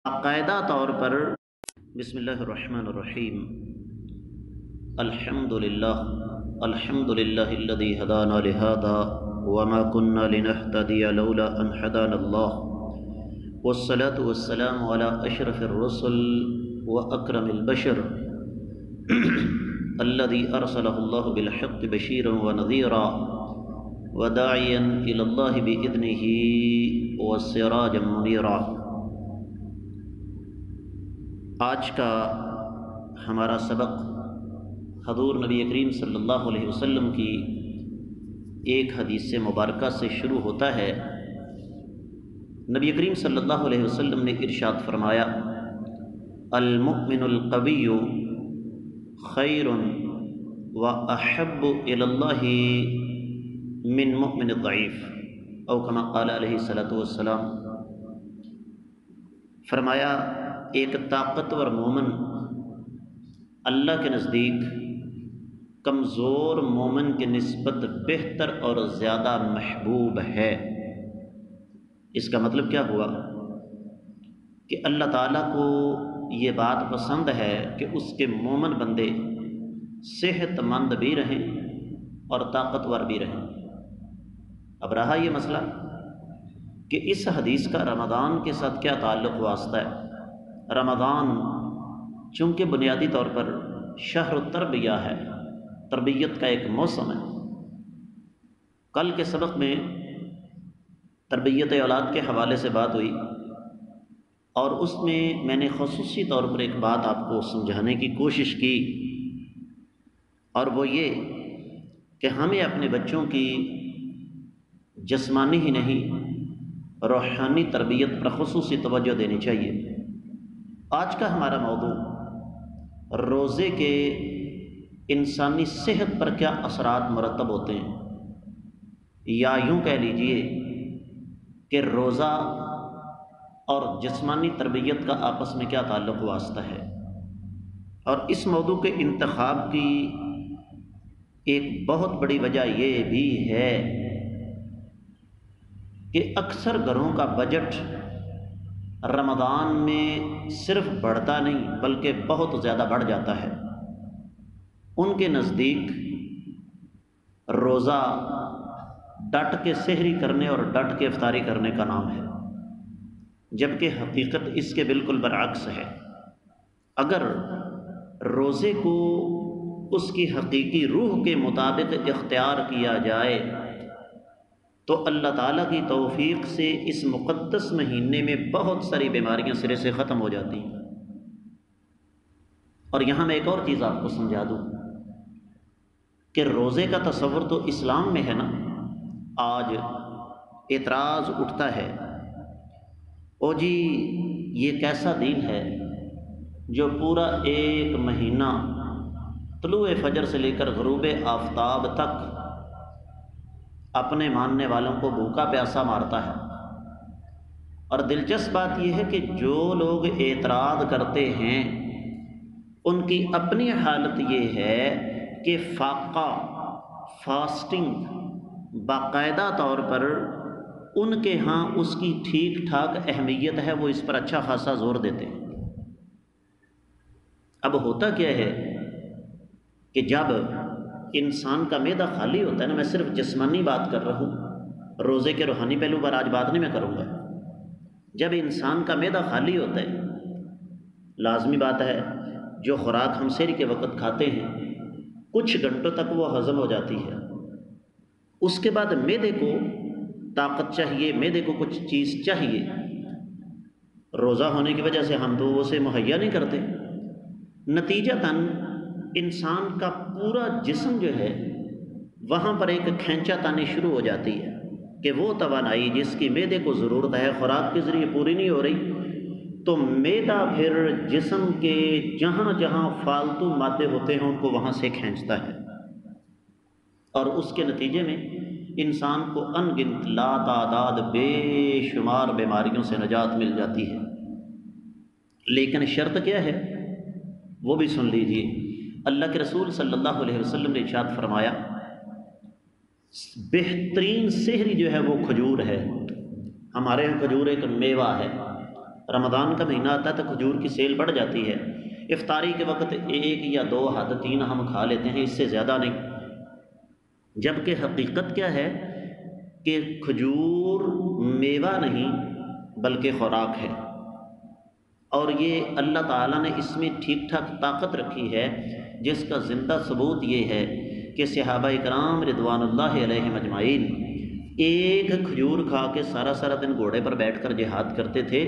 باقاعدہ طور پر بسم اللہ الرحمن الرحیم الحمد للہ الذی ہدانا لہذا وما كنا لنهتدی لولا ان ہدانا اللہ والصلاة والسلام علی اشرف الرسل واکرم البشر الذی ارسلہ اللہ بالحق بشیرا ونذیرا وداعیا الی اللہ باذنہ وسراجا منیرا۔ آج کا ہمارا سبق حضور نبی کریم صلی اللہ علیہ وسلم کی ایک حدیث مبارکہ سے شروع ہوتا ہے۔ نبی کریم صلی اللہ علیہ وسلم نے ارشاد فرمایا، المؤمن القوی خیر و احب الی اللہ من مؤمن الضعیف، او کما قال علیہ الصلاۃ والسلام۔ فرمایا ایک طاقتور مومن اللہ کے نزدیک کمزور مومن کے نسبت بہتر اور زیادہ محبوب ہے۔ اس کا مطلب کیا ہوا کہ اللہ تعالیٰ کو یہ بات پسند ہے کہ اس کے مومن بندے صحت مند بھی رہیں اور طاقتور بھی رہیں۔ اب رہا یہ مسئلہ کہ اس حدیث کا رمضان کے ساتھ کیا تعلق واسطہ ہے۔ رمضان چونکہ بنیادی طور پر شہر التربیہ ہے، تربیت کا ایک موسم ہے۔ کل کے سبق میں تربیت اولاد کے حوالے سے بات ہوئی، اور اس میں نے خصوصی طور پر ایک بات آپ کو سمجھانے کی کوشش کی، اور وہ یہ کہ ہمیں اپنے بچوں کی جسمانی ہی نہیں روحانی تربیت پر خصوصی توجہ دینی چاہیے۔ آج کا ہمارا موضوع روزے کے انسانی صحت پر کیا اثرات مرتب ہوتے ہیں، یا یوں کہہ لیجئے کہ روزہ اور جسمانی تربیت کا آپس میں کیا تعلق واسطہ ہے۔ اور اس موضوع کے انتخاب کی ایک بہت بڑی وجہ یہ بھی ہے کہ اکثر گھروں کا بجٹ رمضان میں صرف بڑھتا نہیں بلکہ بہت زیادہ بڑھ جاتا ہے۔ ان کے نزدیک روزہ ڈٹ کے سحری کرنے اور ڈٹ کے افطاری کرنے کا نام ہے، جبکہ حقیقت اس کے بالکل برعکس ہے۔ اگر روزے کو اس کی حقیقی روح کے مطابق اختیار کیا جائے تو اللہ تعالیٰ کی توفیق سے اس مقدس مہینے میں بہت ساری بیماریاں سرے سے ختم ہو جاتی ہیں۔ اور یہاں میں ایک اور چیز آپ کو سمجھا دوں کہ روزے کا تصور تو اسلام میں ہے نا۔ آج اعتراض اٹھتا ہے، او جی یہ کیسا دین ہے جو پورا ایک مہینہ طلوع فجر سے لے کر غروب آفتاب تک اپنے ماننے والوں کو بھوکا پیاسا مارتا ہے۔ اور دلچسپ بات یہ ہے کہ جو لوگ اعتراض کرتے ہیں ان کی اپنی حالت یہ ہے کہ فاقہ فاسٹنگ باقاعدہ طور پر ان کے ہاں اس کی ٹھیک ٹھاک اہمیت ہے، وہ اس پر اچھا خاصا زور دیتے ہیں۔ اب ہوتا کیا ہے کہ جب انسان کا معدہ خالی ہوتا ہے نا، میں صرف جسمانی بات کر رہا ہوں، روزے کے روحانی پہلو پر آج بات نہیں میں کروں گا۔ جب انسان کا معدہ خالی ہوتا ہے، لازمی بات ہے جو خوراک ہم سحری کے وقت کھاتے ہیں کچھ گھنٹوں تک وہ ہضم ہو جاتی ہے، اس کے بعد معدے کو طاقت چاہیے، معدے کو کچھ چیز چاہیے۔ روزہ ہونے کی وجہ سے ہم تو اسے مہیا نہیں کرتے، نتیجتاً انسان کا پورا جسم جو ہے وہاں پر ایک کھینچا تانی شروع ہو جاتی ہے کہ وہ توانائی جس کی معدے کو ضرورت ہے خوراک کے ذریعے پوری نہیں ہو رہی، تو معدہ پھر جسم کے جہاں جہاں فالتو مادے ہوتے ہیں ان کو وہاں سے کھینچتا ہے، اور اس کے نتیجے میں انسان کو ان گنت لا تعداد بے شمار بیماریوں سے نجات مل جاتی ہے۔ لیکن شرط کیا ہے وہ بھی سن لیجئے۔ اللہ کے رسول صلی اللہ علیہ وسلم نے ارشاد فرمایا، بہترین سحری جو ہے وہ کھجور ہے۔ ہمارے یہاں کھجور ایک میوہ ہے، رمضان کا مہینہ آتا ہے تو کھجور کی سیل بڑھ جاتی ہے، افطاری کے وقت 1 یا 2 حد 3 ہم کھا لیتے ہیں، اس سے زیادہ نہیں۔ جبکہ حقیقت کیا ہے کہ کھجور میوہ نہیں بلکہ خوراک ہے، اور یہ اللہ تعالیٰ نے اس میں ٹھیک ٹھاک طاقت رکھی ہے، جس کا زندہ ثبوت یہ ہے کہ صحابہ کرام رضوان اللہ علیہم اجمعین ایک کھجور کھا کے سارا سارا دن گھوڑے پر بیٹھ کر جہاد کرتے تھے۔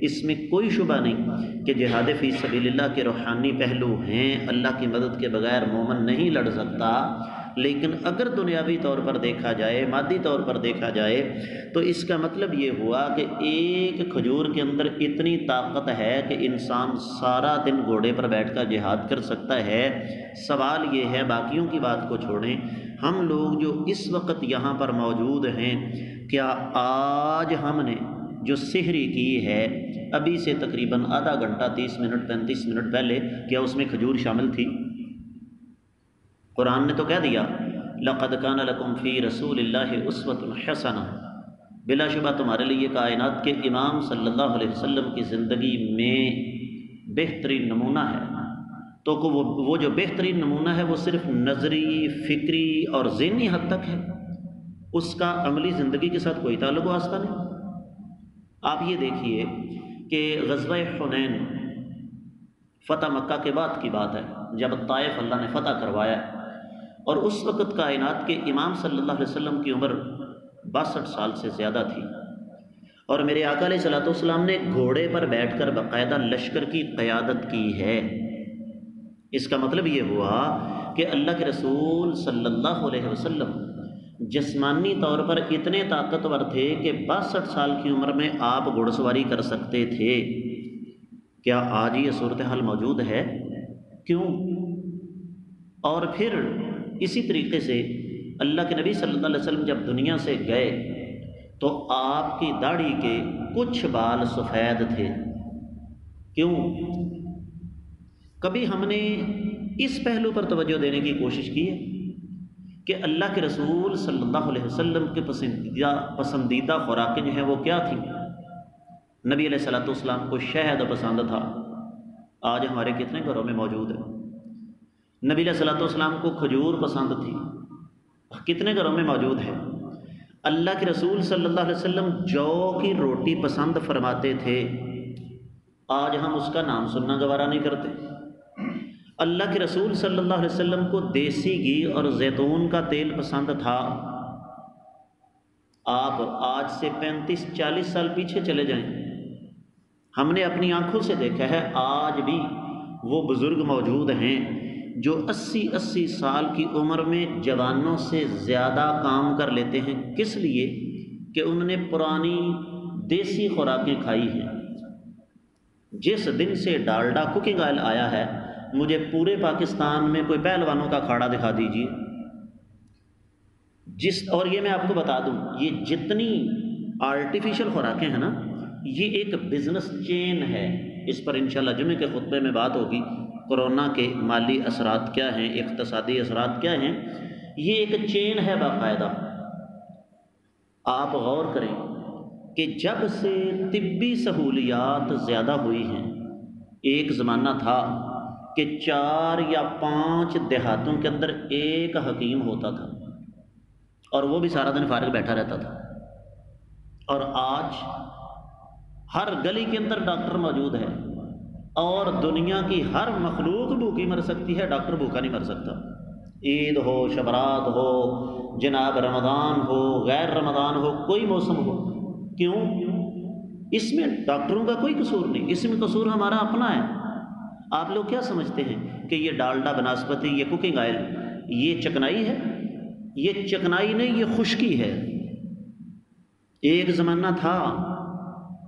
اس میں کوئی شبہ نہیں کہ جہاد فی سبیل اللہ کے روحانی پہلو ہیں، اللہ کی مدد کے بغیر مومن نہیں لڑ سکتا، لیکن اگر دنیاوی طور پر دیکھا جائے، مادی طور پر دیکھا جائے، تو اس کا مطلب یہ ہوا کہ ایک کھجور کے اندر اتنی طاقت ہے کہ انسان سارا دن گھوڑے پر بیٹھ کر جہاد کر سکتا ہے۔ سوال یہ ہے، باقیوں کی بات کو چھوڑیں، ہم لوگ جو اس وقت یہاں پر موجود ہیں، کیا آج ہم نے جو سحری کی ہے ابھی سے تقریباً آدھا گھنٹہ 30 منٹ 35 منٹ پہلے، کیا اس میں کھجور شامل تھی؟ قرآن نے تو کہہ دیا لَقَدْ كَانَ لَكُمْ فِي رَسُولِ اللَّهِ أُسْوَةٌ حَسَنَةٌ، بلا شبہ تمہارے لیے کائنات کے امام صلی اللہ علیہ وسلم کی زندگی میں بہترین نمونہ ہے۔ تو وہ جو بہترین نمونہ ہے وہ صرف نظری، فکری اور ذہنی حد تک ہے، اس کا عملی زندگی کے ساتھ کوئی تعلق واسطہ نہیں۔ آپ یہ دیکھیے کہ غزوہ حنین فتح مکہ کے بعد کی بات ہے، جب طائف اللہ نے فتح کروایا، اور اس وقت کائنات کے امام صلی اللہ علیہ وسلم کی عمر 62 سال سے زیادہ تھی، اور میرے آقا علیہ الصلوۃ والسلام نے گھوڑے پر بیٹھ کر باقاعدہ لشکر کی قیادت کی ہے۔ اس کا مطلب یہ ہوا کہ اللہ کے رسول صلی اللہ علیہ وسلم جسمانی طور پر اتنے طاقتور تھے کہ 62 سال کی عمر میں آپ گھوڑ سواری کر سکتے تھے۔ کیا آج یہ صورتحال موجود ہے؟ کیوں؟ اور پھر اسی طریقے سے اللہ کے نبی صلی اللہ علیہ وسلم جب دنیا سے گئے تو آپ کی داڑھی کے کچھ بال سفید تھے۔ کیوں؟ کبھی ہم نے اس پہلو پر توجہ دینے کی کوشش کی ہے کہ اللہ کے رسول صلی اللہ علیہ وسلم کے پسندیدہ خوراکیں جو ہیں وہ کیا تھیں؟ نبی علیہ الصلوۃ والسلام کو شہد پسند تھا، آج ہمارے کتنے گھروں میں موجود ہے؟ نبی علیہ الصلوۃ والسلام کو کھجور پسند تھی، کتنے گھروں میں موجود ہے؟ اللہ کے رسول صلی اللہ علیہ وسلم جو کی روٹی پسند فرماتے تھے، آج ہم اس کا نام سننا گوارا نہیں کرتے۔ اللہ کے رسول صلی اللہ علیہ وسلم کو دیسی گھی اور زیتون کا تیل پسند تھا، آپ آج سے 35-40 سال پیچھے چلے جائیں، ہم نے اپنی آنکھوں سے دیکھا ہے آج بھی وہ بزرگ موجود ہیں جو 80 سال کی عمر میں جوانوں سے زیادہ کام کر لیتے ہیں۔ کس لیے؟ کہ انہوں نے پرانی دیسی خوراکیں کھائی ہیں۔ جس دن سے ڈالڈا کوکنگ آئل آیا ہے، مجھے پورے پاکستان میں کوئی پہلوانوں کا اکھاڑا دکھا دیجیے اور یہ میں آپ کو بتا دوں، یہ جتنی آرٹیفیشل خوراکیں ہیں نا، یہ ایک بزنس چین ہے۔ اس پر انشاءاللہ جمعے کے خطبے میں بات ہوگی، کورونا کے مالی اثرات کیا ہیں، اقتصادی اثرات کیا ہیں۔ یہ ایک چین ہے باقاعدہ۔ آپ غور کریں کہ جب سے طبی سہولیات زیادہ ہوئی ہیں، ایک زمانہ تھا کہ 4 یا 5 دیہاتوں کے اندر ایک حکیم ہوتا تھا، اور وہ بھی سارا دن فارغ بیٹھا رہتا تھا، اور آج ہر گلی کے اندر ڈاکٹر موجود ہے، اور دنیا کی ہر مخلوق بھوکی مر سکتی ہے، ڈاکٹر بھوکا نہیں مر سکتا۔ عید ہو، شبرات ہو، جناب رمضان ہو، غیر رمضان ہو، کوئی موسم ہو، کیوں؟ اس میں ڈاکٹروں کا کوئی قصور نہیں، اس میں قصور ہمارا اپنا ہے۔ آپ لوگ کیا سمجھتے ہیں کہ یہ ڈالڈا، بناسپتی، یہ کوکنگ آئل، یہ چکنائی ہے؟ یہ چکنائی نہیں، یہ خشکی ہے۔ ایک زمانہ تھا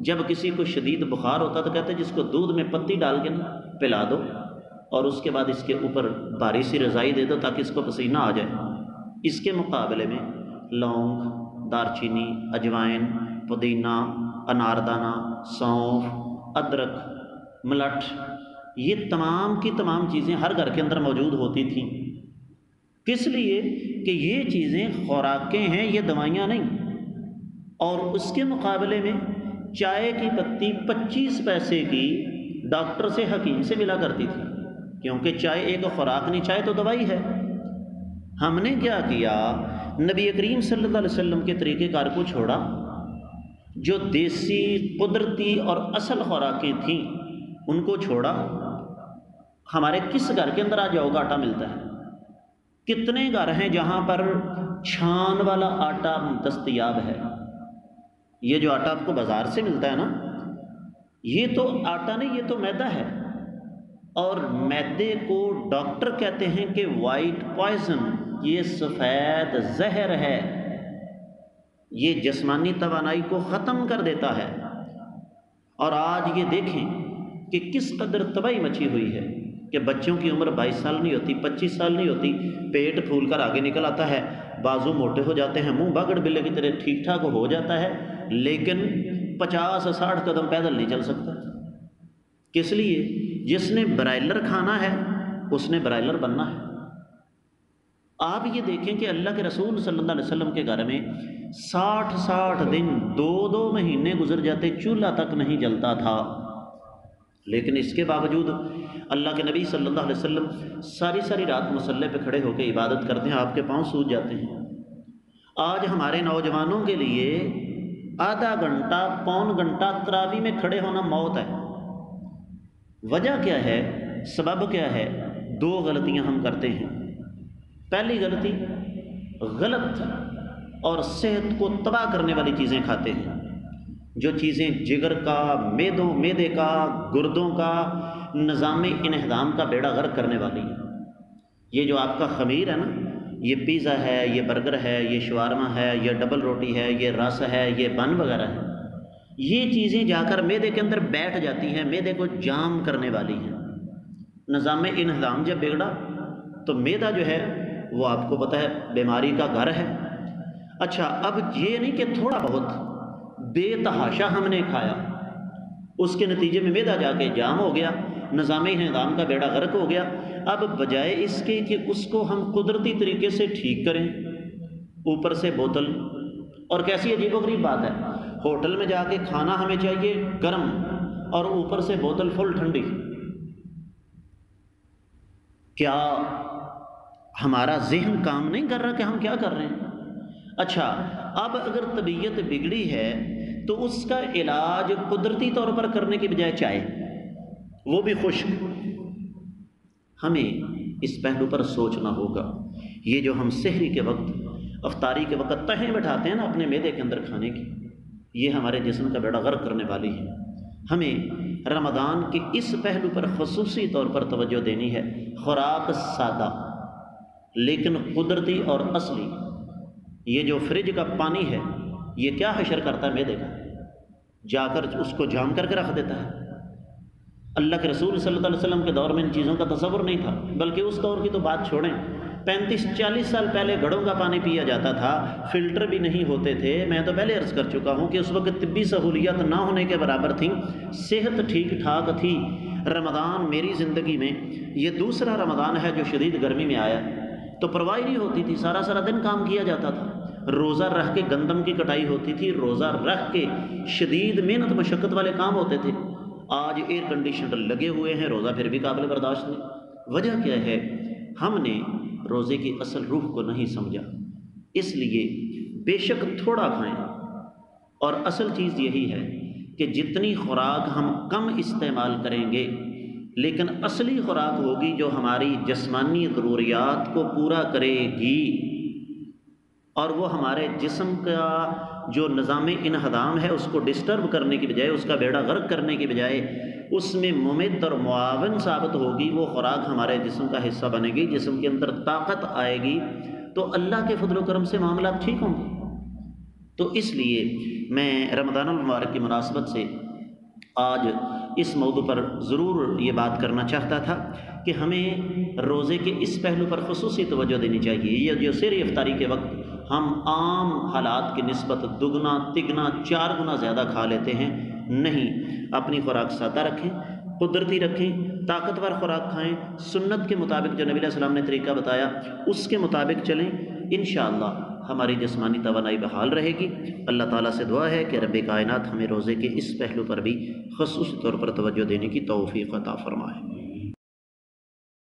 جب کسی کو شدید بخار ہوتا تو کہتے جس کو دودھ میں پتی ڈال کے نا پلا دو، اور اس کے بعد اس کے اوپر بھاری سی رضائی دے دو تاکہ اس کو پسینہ آ جائے۔ اس کے مقابلے میں لونگ، دار چینی، اجوائن، پودینہ، اناردانہ، سونف، ادرک، ملٹ، یہ تمام کی تمام چیزیں ہر گھر کے اندر موجود ہوتی تھیں۔ کس لیے؟ کہ یہ چیزیں خوراکیں ہیں، یہ دوائیاں نہیں۔ اور اس کے مقابلے میں چائے کی پتی 25 پیسے کی ڈاکٹر سے حکیم سے ملا کرتی تھی، کیونکہ چائے ایک خوراک نہیں، چائے تو دوائی ہے۔ ہم نے کیا کیا، نبی کریم صلی اللہ علیہ وسلم کے طریقہ کار کو چھوڑا، جو دیسی قدرتی اور اصل خوراکیں تھیں ان کو چھوڑا۔ ہمارے کس گھر کے اندر آج جاؤ آٹا ملتا ہے؟ کتنے گھر ہیں جہاں پر چھان والا آٹا دستیاب ہے؟ یہ جو آٹا آپ کو بازار سے ملتا ہے نا، یہ تو آٹا نہیں، یہ تو میدا ہے، اور میدے کو ڈاکٹر کہتے ہیں کہ وائٹ پوائزن، یہ سفید زہر ہے، یہ جسمانی توانائی کو ختم کر دیتا ہے۔ اور آج یہ دیکھیں کہ کس قدر تباہی مچی ہوئی ہے کہ بچوں کی عمر 22 سال نہیں ہوتی، 25 سال نہیں ہوتی، پیٹ پھول کر آگے نکل آتا ہے، بازو موٹے ہو جاتے ہیں، منہ باگڑ بلے کی طرح ٹھیک ٹھاک ہو جاتا ہے، لیکن 50-60 قدم پیدل نہیں چل سکتا۔ کس لیے؟ جس نے برائلر کھانا ہے اس نے برائلر بننا ہے۔ آپ یہ دیکھیں کہ اللہ کے رسول صلی اللہ علیہ وسلم کے گھر میں 60 دن 2 مہینے گزر جاتے، چولہا تک نہیں جلتا تھا، لیکن اس کے باوجود اللہ کے نبی صلی اللہ علیہ وسلم ساری رات مصلی پہ کھڑے ہو کے عبادت کرتے ہیں، آپ کے پاؤں سوج جاتے ہیں۔ آج ہمارے نوجوانوں کے لیے آدھا گھنٹہ پون گھنٹہ تراویح میں کھڑے ہونا موت ہے۔ وجہ کیا ہے؟ سبب کیا ہے؟ 2 غلطیاں ہم کرتے ہیں۔ پہلی غلطی، غلط اور صحت کو تباہ کرنے والی چیزیں کھاتے ہیں، جو چیزیں جگر کا، معدے کا، گردوں کا، نظام انہضام کا بیڑا غرق کرنے والی ہیں۔ یہ جو آپ کا خمیر ہے نا، یہ پیزا ہے، یہ برگر ہے، یہ شوارما ہے، یہ ڈبل روٹی ہے، یہ رس ہے، یہ بن وغیرہ ہے، یہ چیزیں جا کر معدے کے اندر بیٹھ جاتی ہیں، معدے کو جام کرنے والی ہیں۔ نظام انہضام جب بگڑا تو معدہ جو ہے وہ آپ کو پتہ ہے بیماری کا گھر ہے۔ اچھا، اب یہ نہیں کہ تھوڑا بہت بے تحاشا ہم نے کھایا، اس کے نتیجے میں معدہ جا کے جام ہو گیا، نظام انہضام کا بیڑا غرق ہو گیا۔ اب بجائے اس کے کہ اس کو ہم قدرتی طریقے سے ٹھیک کریں، اوپر سے بوتل، اور کیسی عجیب و غریب بات ہے، ہوٹل میں جا کے کھانا ہمیں چاہیے گرم اور اوپر سے بوتل فل ٹھنڈی۔ کیا ہمارا ذہن کام نہیں کر رہا کہ ہم کیا کر رہے ہیں؟ اچھا، اب اگر طبیعت بگڑی ہے تو اس کا علاج قدرتی طور پر کرنے کی بجائے چائے، وہ بھی خشک، ہمیں اس پہلو پر سوچنا ہوگا۔ یہ جو ہم سحری کے وقت، افطاری کے وقت تہیں بٹھاتے ہیں نا اپنے معدے کے اندر کھانے کی، یہ ہمارے جسم کا بیڑا غرق کرنے والی ہے۔ ہمیں رمضان کے اس پہلو پر خصوصی طور پر توجہ دینی ہے۔ خوراک سادہ لیکن قدرتی اور اصلی۔ یہ جو فریج کا پانی ہے یہ کیا حشر کرتا ہے؟ معدے کا، جا کر اس کو جام کر کے رکھ دیتا ہے۔ اللہ کے رسول صلی اللہ علیہ وسلم کے دور میں ان چیزوں کا تصور نہیں تھا، بلکہ اس دور کی تو بات چھوڑیں، 35-40 سال پہلے گھڑوں کا پانی پیا جاتا تھا، فلٹر بھی نہیں ہوتے تھے۔ میں تو پہلے عرض کر چکا ہوں کہ اس وقت طبی سہولیات نہ ہونے کے برابر تھیں، صحت ٹھیک ٹھاک تھی۔ رمضان میری زندگی میں یہ دوسرا رمضان ہے جو شدید گرمی میں آیا، تو پرواہ نہیں ہوتی تھی، سارا دن کام کیا جاتا تھا، روزہ رکھ کے گندم کی کٹائی ہوتی تھی، روزہ رکھ کے شدید محنت مشقت والے کام ہوتے تھے۔ آج ایئر کنڈیشنر لگے ہوئے ہیں، روزہ پھر بھی قابل برداشت نہیں۔ وجہ کیا ہے؟ ہم نے روزے کی اصل روح کو نہیں سمجھا۔ اس لیے بے شک تھوڑا کھائیں، اور اصل چیز یہی ہے کہ جتنی خوراک ہم کم استعمال کریں گے، لیکن اصلی خوراک ہوگی جو ہماری جسمانی ضروریات کو پورا کرے گی، اور وہ ہمارے جسم کا جو نظام انہضام ہے اس کو ڈسٹرب کرنے کی بجائے، اس کا بیڑا غرق کرنے کی بجائے اس میں ممد اور معاون ثابت ہوگی۔ وہ خوراک ہمارے جسم کا حصہ بنے گی، جسم کے اندر طاقت آئے گی، تو اللہ کے فضل و کرم سے معاملات ٹھیک ہوں گے۔ تو اس لیے میں رمضان المبارک کی مناسبت سے آج اس موضوع پر ضرور یہ بات کرنا چاہتا تھا کہ ہمیں روزے کے اس پہلو پر خصوصی توجہ دینی چاہیے۔ یہ جو سحری افطاری کے وقت ہم عام حالات کی نسبت دگنا تگنا 4 گنا زیادہ کھا لیتے ہیں، نہیں، اپنی خوراک سادہ رکھیں، قدرتی رکھیں، طاقتور خوراک کھائیں، سنت کے مطابق جو نبی علیہ السلام نے طریقہ بتایا اس کے مطابق چلیں۔ انشاءاللہ ہماری جسمانی توانائی بحال رہے گی۔ اللہ تعالیٰ سے دعا ہے کہ رب کائنات ہمیں روزے کے اس پہلو پر بھی خصوصی طور پر توجہ دینے کی توفیق عطا فرمائے۔